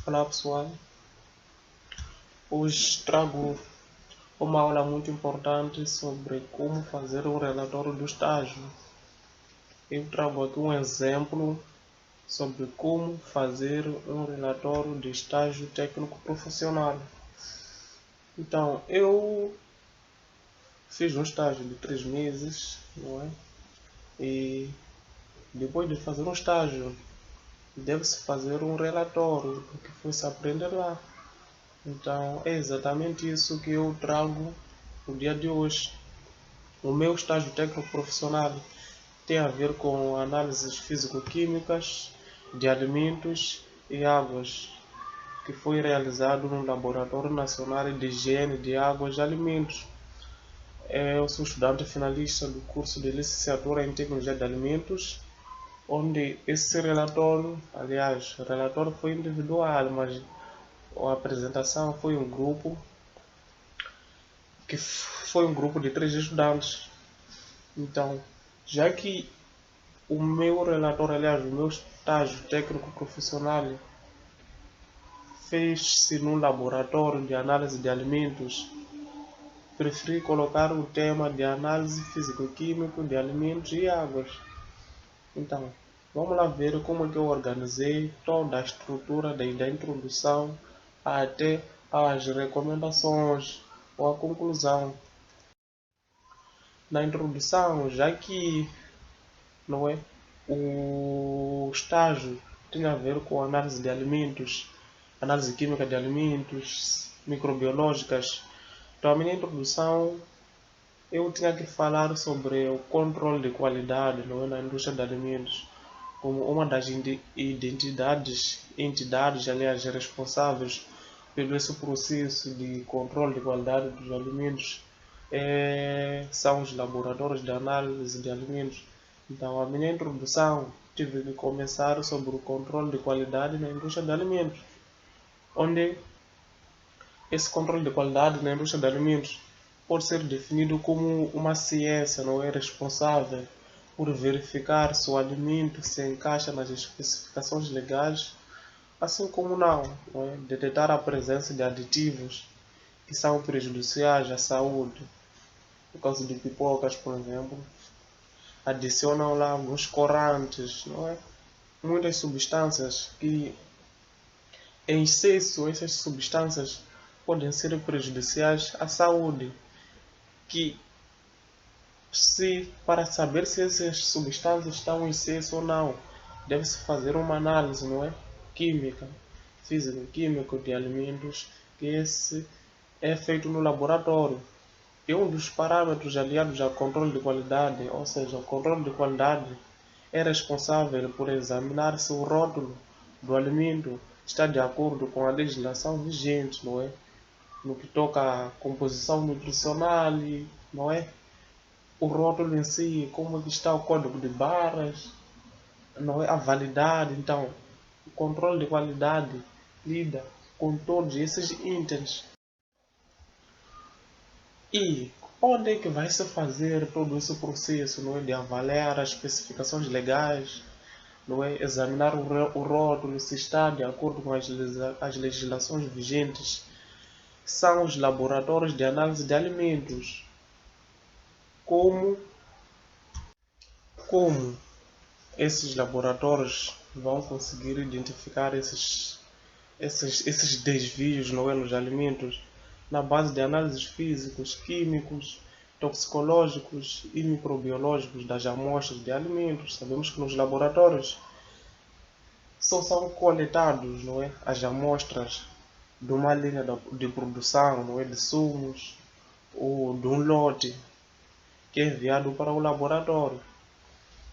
Olá pessoal, hoje trago uma aula muito importante sobre como fazer um relatório do estágio. Eu trago aqui um exemplo sobre como fazer um relatório de estágio técnico profissional. Então, eu fiz um estágio de 3 meses, não é? E depois de fazer um estágio, deve-se fazer um relatório do que foi-se aprender lá. Então é exatamente isso que eu trago no dia de hoje. O meu estágio técnico profissional tem a ver com análises físico-químicas de alimentos e águas, que foi realizado no Laboratório Nacional de Higiene de Águas e Alimentos. Eu sou estudante finalista do curso de licenciatura em Tecnologia de Alimentos, onde esse relatório, aliás, o relatório foi individual, mas a apresentação foi um grupo de 3 estudantes. Então, já que o meu relatório, aliás, o meu estágio técnico profissional fez-se num laboratório de análise de alimentos, preferi colocar o tema de análise físico-químico de alimentos e águas. Então, vamos lá ver como é que eu organizei toda a estrutura desde a introdução até as recomendações ou a conclusão. Na introdução, já que não é, o estágio tinha a ver com análise de alimentos, análise química de alimentos, microbiológicas. Então, a minha introdução, eu tinha que falar sobre o controle de qualidade, não é, na indústria de alimentos, como uma das entidades, aliás, responsáveis pelo esse processo de controle de qualidade dos alimentos são os laboratórios de análise de alimentos. Então, a minha introdução tive que começar sobre o controle de qualidade na indústria de alimentos, onde esse controle de qualidade na indústria de alimentos pode ser definido como uma ciência, não é, responsável por verificar se o alimento se encaixa nas especificações legais, assim como não é, detectar a presença de aditivos que são prejudiciais à saúde. No caso de pipocas, por exemplo, adicionam lá alguns corantes, não é? Muitas substâncias que, em excesso, essas substâncias podem ser prejudiciais à saúde. Que, para saber se essas substâncias estão em excesso ou não, deve-se fazer uma análise, não é? Química, físico-química de alimentos, que esse é feito no laboratório. E um dos parâmetros aliados ao controle de qualidade, ou seja, o controle de qualidade é responsável por examinar se o rótulo do alimento está de acordo com a legislação vigente, não é? No que toca à composição nutricional, não é? O rótulo em si, como está o código de barras, não é? A validade. Então, o controle de qualidade lida com todos esses itens. E onde é que vai se fazer todo esse processo, não é? De avaliar as especificações legais, não é? Examinar o rótulo se está de acordo com as legislações vigentes. São os laboratórios de análise de alimentos. Como esses laboratórios vão conseguir identificar esses desvios, não é, nos alimentos, na base de análises físicos, químicos, toxicológicos e microbiológicos das amostras de alimentos. Sabemos que nos laboratórios só são coletados, não é, as amostras de uma linha de produção, não é, de sumos ou de um lote que é enviado para o laboratório.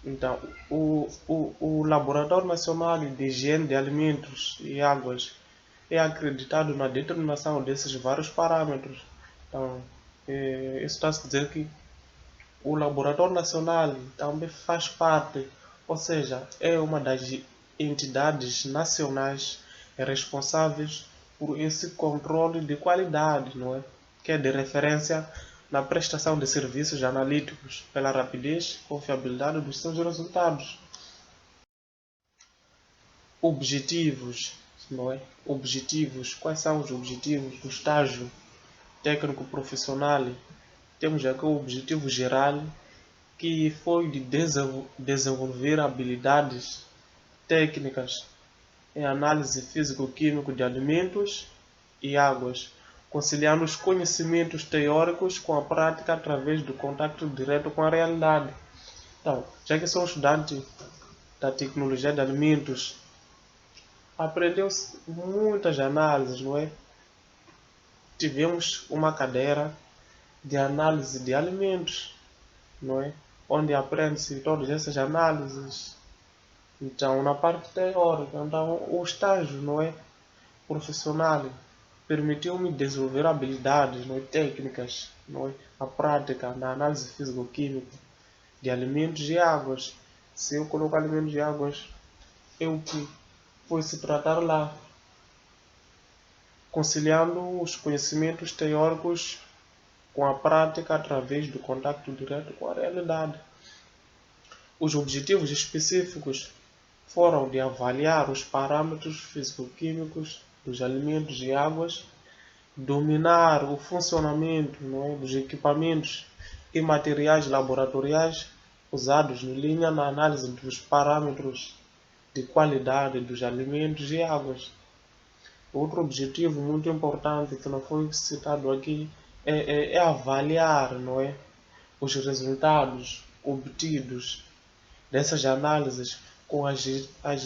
Então, o Laboratório Nacional de Higiene de Alimentos e Águas é acreditado na determinação desses vários parâmetros. Então, isso está a dizer que o Laboratório Nacional também faz parte, ou seja, é uma das entidades nacionais responsáveis por esse controle de qualidade, não é? Que é de referência na prestação de serviços analíticos pela rapidez e confiabilidade dos seus resultados. Objetivos, não é? Objetivos. Quais são os objetivos do estágio técnico profissional? Temos aqui o objetivo geral, que foi de desenvolver habilidades técnicas em análise físico-químico de alimentos e águas, conciliando os conhecimentos teóricos com a prática através do contato direto com a realidade. Então, já que sou estudante da tecnologia de alimentos, aprendeu-se muitas análises, não é? Tivemos uma cadeira de análise de alimentos, não é? Onde aprende-se todas essas análises. Então, na parte teórica, então, o estágio, não é? Profissional permitiu-me desenvolver habilidades, não é? Técnicas, não é? A prática na análise físico-química de alimentos e águas. Se eu coloco alimentos e águas, é o que foi se tratar lá, conciliando os conhecimentos teóricos com a prática através do contato direto com a realidade. Os objetivos específicos foram de avaliar os parâmetros físico-químicos dos alimentos e águas, dominar o funcionamento, não é, dos equipamentos e materiais laboratoriais usados em linha na análise dos parâmetros de qualidade dos alimentos e águas. Outro objetivo muito importante que não foi citado aqui é avaliar, não é, os resultados obtidos dessas análises com as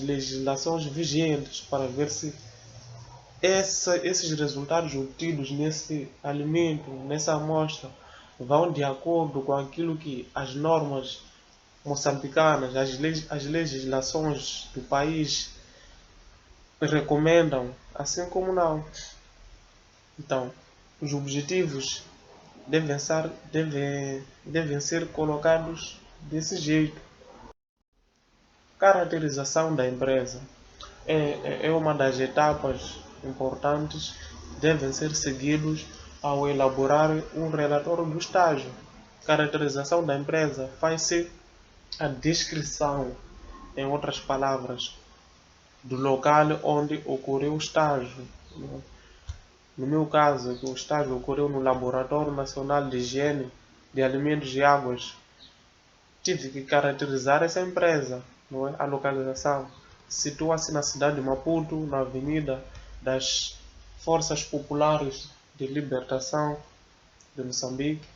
legislações vigentes para ver se esses resultados obtidos nesse alimento, nessa amostra, vão de acordo com aquilo que as normas moçambicanas, as legislações do país recomendam, assim como não. Então, os objetivos devem ser colocados desse jeito. Caracterização da empresa é uma das etapas importantes, devem ser seguidos ao elaborar um relatório do estágio. Caracterização da empresa faz-se a descrição, em outras palavras, do local onde ocorreu o estágio. No meu caso, o estágio ocorreu no Laboratório Nacional de Higiene de Alimentos e Águas. Tive que caracterizar essa empresa, não é? A localização situa-se na cidade de Maputo, na Avenida das Forças Populares de Libertação de Moçambique,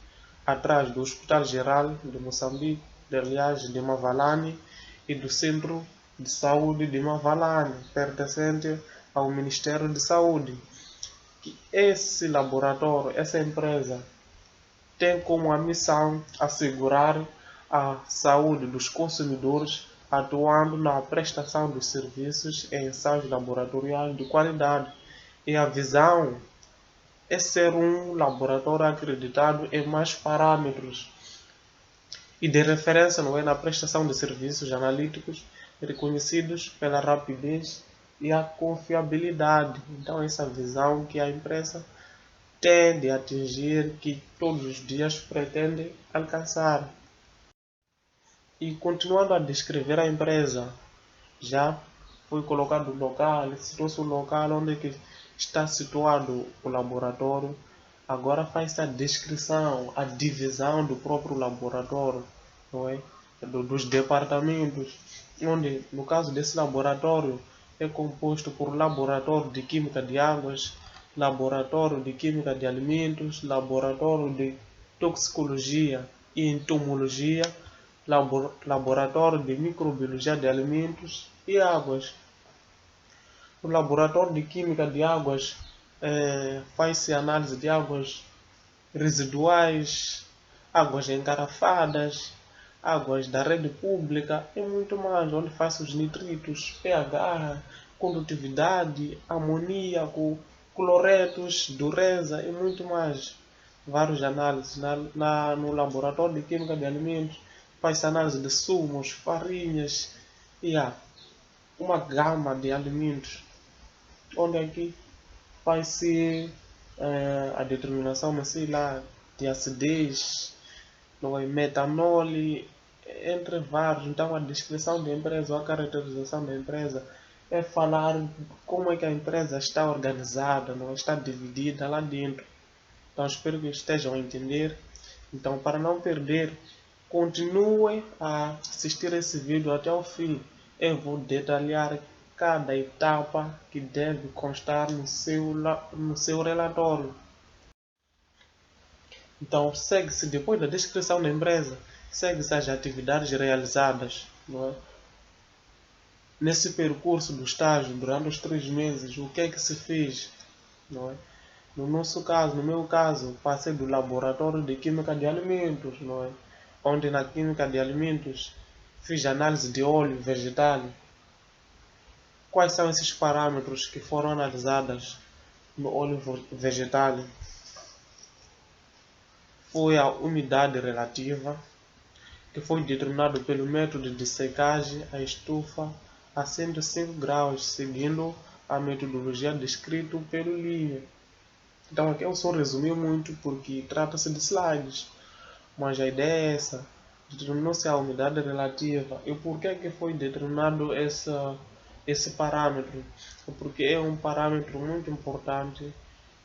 atrás do Hospital Geral de Moçambique, aliás, de Mavalane, e do Centro de Saúde de Mavalane, pertencente ao Ministério de Saúde. Que esse laboratório, essa empresa, tem como a missão assegurar a saúde dos consumidores, atuando na prestação dos serviços e ensaios laboratoriais de qualidade. E a visão é ser um laboratório acreditado em mais parâmetros e de referência, não é, na prestação de serviços analíticos reconhecidos pela rapidez e a confiabilidade. Então, essa visão que a empresa tem de atingir, que todos os dias pretende alcançar. E continuando a descrever a empresa, já foi colocado o local, citou-se o local onde que está situado o laboratório. Agora faz-se a descrição, a divisão do próprio laboratório, não é? Dos departamentos, onde no caso desse laboratório é composto por laboratório de química de águas, laboratório de química de alimentos, laboratório de toxicologia e entomologia, laboratório de microbiologia de alimentos e águas. No laboratório de química de águas faz-se análise de águas residuais, águas engarrafadas, águas da rede pública e muito mais, onde faz-se os nitritos, pH, condutividade, amoníaco, cloretos, dureza e muito mais. Várias análises no laboratório de química de alimentos. Faz-se análise de sumos, farinhas e uma gama de alimentos, onde aqui faz-se a determinação, sei lá, de acidez, não é, metanol, entre vários. Então, a descrição da empresa, a caracterização da empresa é falar como é que a empresa está organizada, não está dividida lá dentro. Então espero que estejam a entender. Então, para não perder, continue a assistir esse vídeo até o fim. Eu vou detalhar cada etapa que deve constar no seu relatório. Então, segue-se depois da descrição da empresa, segue-se as atividades realizadas, não é? Nesse percurso do estágio, durante os 3 meses, o que é que se fez, não é? No meu caso, passei do laboratório de química de alimentos, não é? Onde na química de alimentos fiz análise de óleo vegetal. Quais são esses parâmetros que foram analisados no óleo vegetal? Foi a umidade relativa, que foi determinado pelo método de secagem à estufa a 105 graus, seguindo a metodologia descrita pelo Linho. Então aqui eu só resumi muito porque trata-se de slides, mas a ideia é essa. Determinou-se a umidade relativa. E por que foi determinado esse parâmetro? Porque é um parâmetro muito importante.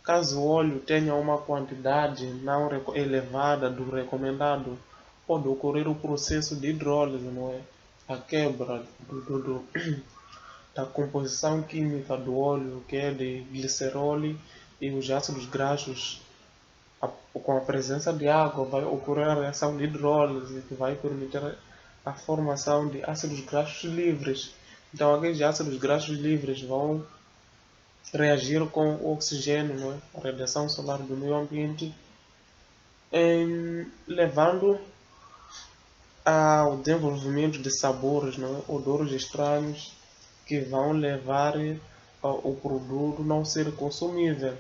Caso o óleo tenha uma quantidade não elevada do recomendado, pode ocorrer o processo de hidrólise, não é? A quebra da composição química do óleo, que é de glicerol e os ácidos graxos. Com a presença de água vai ocorrer a reação de hidrólise, que vai permitir a formação de ácidos graxos livres. Então aqueles ácidos graxos livres vão reagir com o oxigênio, não é? A radiação solar do meio ambiente, levando ao desenvolvimento de sabores, não é? Odores estranhos, que vão levar o produto não ser consumível.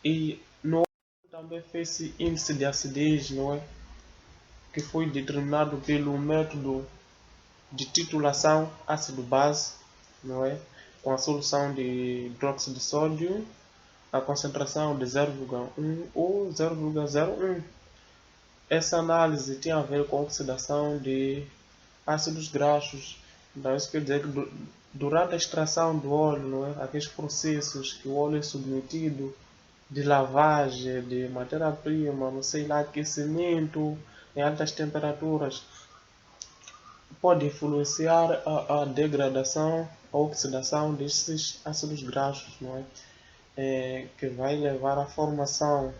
E no também fez índice de acidez, não é? Que foi determinado pelo método de titulação ácido-base, não é? Com a solução de hidróxido de sódio, a concentração de 0,1 ou 0,01. Essa análise tem a ver com a oxidação de ácidos graxos. Então isso quer dizer que durante a extração do óleo, não é? Aqueles processos que o óleo é submetido de lavagem, de matéria-prima, não sei lá, aquecimento em altas temperaturas, pode influenciar a degradação, a oxidação desses ácidos graxos, não é? Que vai levar à formação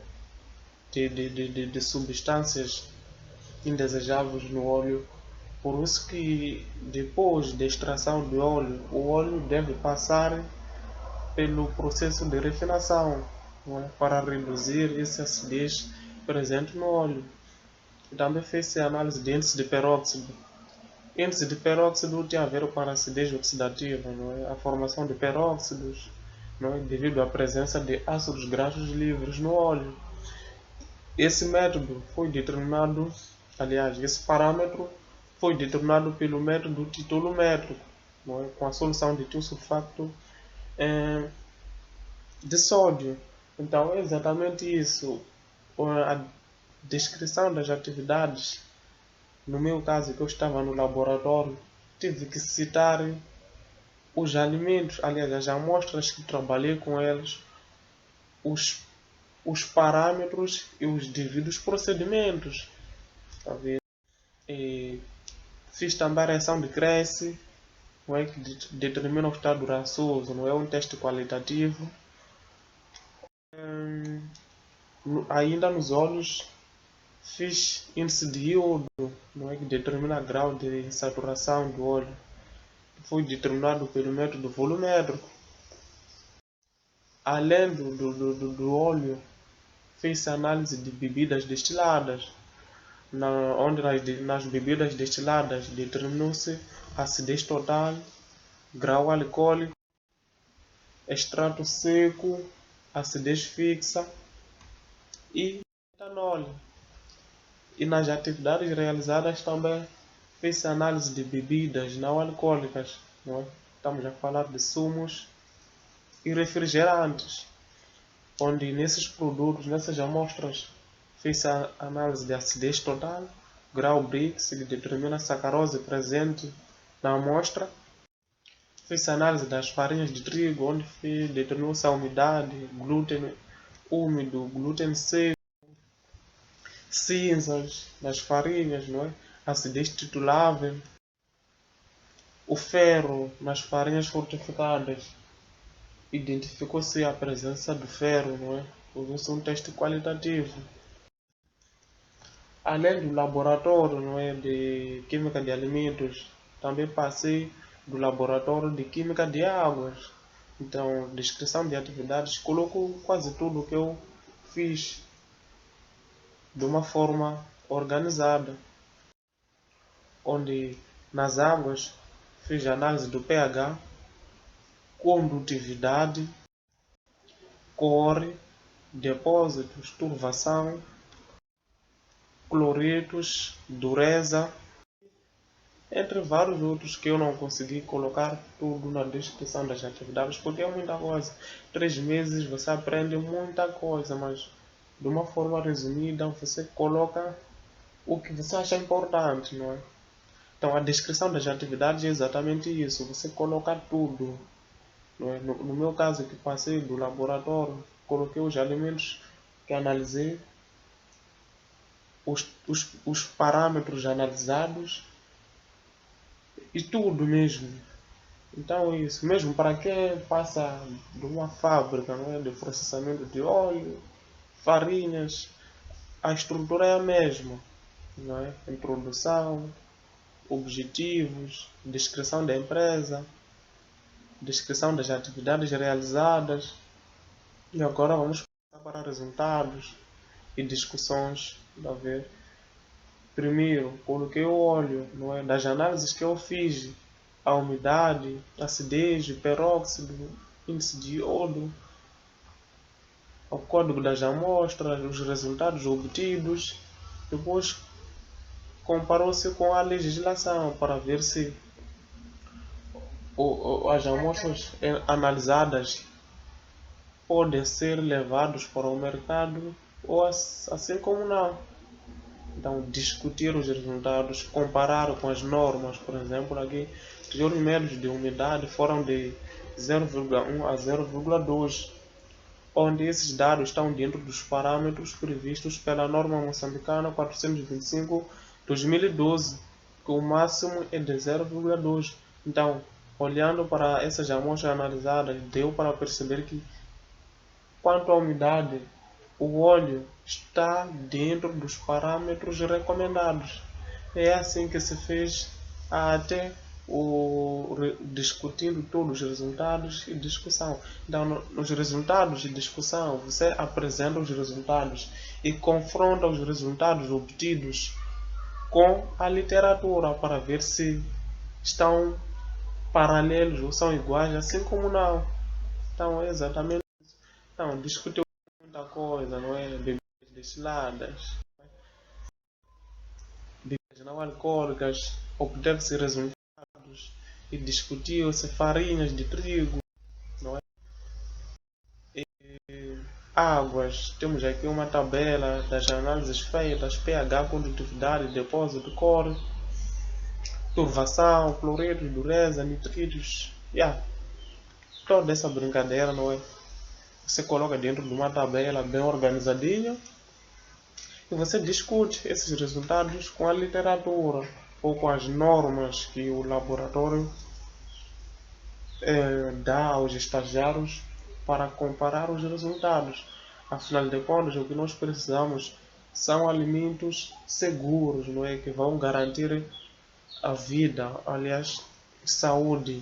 de substâncias indesejáveis no óleo. Por isso que depois da extração do óleo, o óleo deve passar pelo processo de refinação, não é? Para reduzir essa acidez presente no óleo. Também fez a análise de índice de peróxido. Índice de peróxido tem a ver com a acidez oxidativa, não é? A formação de peróxidos, não é? Devido à presença de ácidos graxos livres no óleo. Esse método foi determinado, aliás, esse parâmetro foi determinado pelo método titolométrico, não é? Com a solução de tiosulfato de sódio. Então é exatamente isso. A descrição das atividades, no meu caso que eu estava no laboratório, tive que citar os alimentos, aliás, as amostras que trabalhei com eles, os parâmetros e os devidos procedimentos. Tá vendo? E fiz também a reação de Cresce, não é? Que determina o estado rançoso, não é um teste qualitativo. Ainda nos olhos, fiz índice de iodo, não é? Que determina o grau de saturação do óleo. Foi determinado pelo método volumétrico. Além do óleo, fez análise de bebidas destiladas, onde nas bebidas destiladas determinou-se acidez total, grau alcoólico, extrato seco, acidez fixa e etanol. E nas atividades realizadas também fez análise de bebidas não alcoólicas, não é? Estamos a falar de sumos e refrigerantes, onde nesses produtos, nessas amostras, fez a análise de acidez total, grau Brix, que determina a sacarose presente na amostra. Fez análise das farinhas de trigo, onde determinou-se a umidade, glúten úmido, glúten seco, cinzas das farinhas, não é? Acidez titulável, o ferro nas farinhas fortificadas. Identificou-se a presença do ferro, não é? Usou-se um teste qualitativo. Além do laboratório, não é, de química de alimentos, também passei do laboratório de química de águas. Então, descrição de atividades, coloco quase tudo que eu fiz de uma forma organizada, onde nas águas fiz análise do pH, condutividade, cor, depósitos, turvação, cloretos, dureza, entre vários outros que eu não consegui colocar tudo na descrição das atividades, porque é muita coisa. 3 meses você aprende muita coisa, mas de uma forma resumida você coloca o que você acha importante, não é? Então a descrição das atividades é exatamente isso, você coloca tudo. Não é? No meu caso que passei do laboratório, coloquei os alimentos que analisei, os parâmetros analisados e tudo mesmo. Então isso, mesmo para quem passa de uma fábrica, não é, de processamento de óleo, farinhas, a estrutura é a mesma, não é? Introdução, objetivos, descrição da empresa, descrição das atividades realizadas. E agora vamos passar para resultados e discussões. A ver. Primeiro, coloquei o óleo, não é? Das análises que eu fiz, a umidade, acidez, peróxido, índice de iodo, o código das amostras, os resultados obtidos. Depois comparou-se com a legislação para ver se as amostras analisadas podem ser levadas para o mercado ou assim como não. Então, discutir os resultados, comparar com as normas, por exemplo, aqui, teores médios de umidade foram de 0,1 a 0,2, onde esses dados estão dentro dos parâmetros previstos pela norma moçambicana 425/2012, que o máximo é de 0,2. Então, olhando para essas amostras analisadas, deu para perceber que, quanto à umidade, o óleo está dentro dos parâmetros recomendados. É assim que se fez até discutindo todos os resultados e discussão. Então, nos resultados e discussão, você apresenta os resultados e confronta os resultados obtidos com a literatura para ver se estão paralelos ou são iguais, assim como não. Então, é exatamente isso. Então, discutiu muita coisa, não é? Bebidas destiladas, bebidas não alcoólicas, obteve-se resultados e discutiu-se farinhas de trigo, não é? E águas, temos aqui uma tabela das análises feitas, pH, condutividade, depósito, cor, turvação, cloretos, dureza, nitritos, toda essa brincadeira, não é? Você coloca dentro de uma tabela bem organizadinha e você discute esses resultados com a literatura ou com as normas que o laboratório dá aos estagiários para comparar os resultados. Afinal de contas, o que nós precisamos são alimentos seguros, não é? Que vão garantir a vida, aliás, saúde,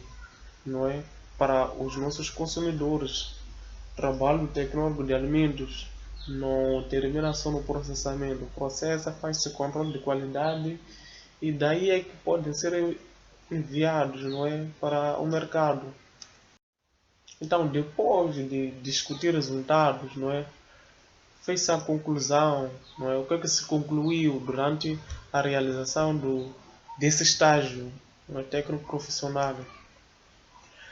não é? Para os nossos consumidores. Trabalho tecnológico de alimentos não termina só no processamento. Processa, faz-se controle de qualidade e daí é que podem ser enviados, não é, para o mercado. Então, depois de discutir resultados, não é, fez-se a conclusão, não é, o que é que se concluiu durante a realização desse estágio, não é, técnico profissional.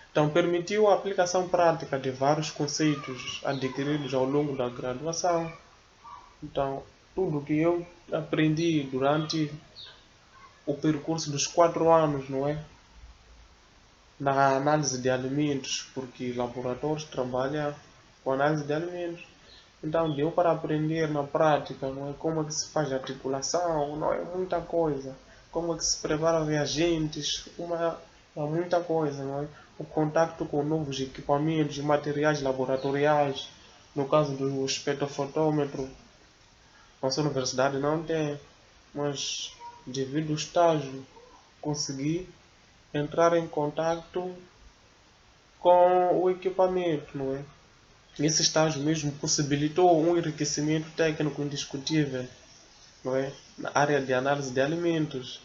Então, permitiu a aplicação prática de vários conceitos adquiridos ao longo da graduação. Então, tudo que eu aprendi durante o percurso dos 4 anos, não é? na análise de alimentos, porque laboratórios trabalham com análise de alimentos. Então deu para aprender na prática, não é? Como é que se faz a articulação, não é muita coisa. Como é que se prepara reagentes, é muita coisa, não é? O contato com novos equipamentos e materiais laboratoriais, no caso do espectrofotômetro, nossa universidade não tem, mas devido ao estágio consegui entrar em contato com o equipamento, não é? Esse estágio mesmo possibilitou um enriquecimento técnico indiscutível, não é? Na área de análise de alimentos.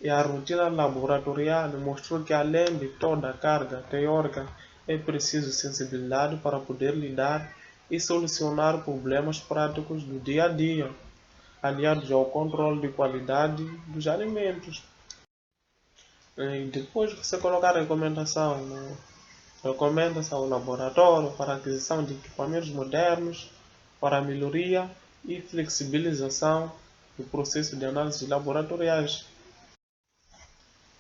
E a rotina laboratorial mostrou que, além de toda a carga teórica, é preciso sensibilidade para poder lidar e solucionar problemas práticos do dia a dia, aliados ao controle de qualidade dos alimentos. E depois você colocar a recomendação, né? Recomenda-se ao laboratório para a aquisição de equipamentos modernos para a melhoria e flexibilização do processo de análise laboratoriais.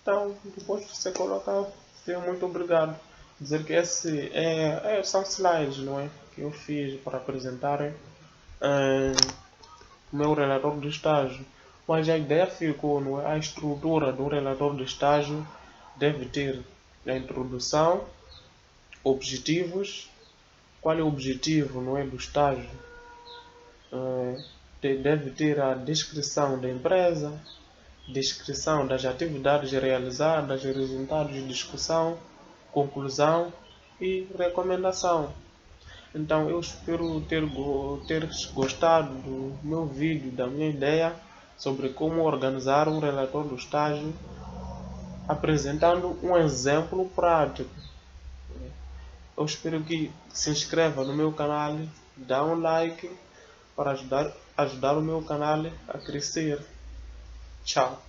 Então, depois você coloca, muito obrigado. Dizer que são slides, não é? Que eu fiz para apresentar o meu relatório de estágio. Mas a ideia ficou, não é? A estrutura do relatório de estágio deve ter a introdução, objetivos, qual é o objetivo, não é, do estágio. Deve ter a descrição da empresa, descrição das atividades realizadas, resultados de discussão, conclusão e recomendação. Então eu espero teres gostado do meu vídeo, da minha ideia sobre como organizar um relatório do estágio, apresentando um exemplo prático. Eu espero que se inscreva no meu canal, dá um like para ajudar o meu canal a crescer. Tchau.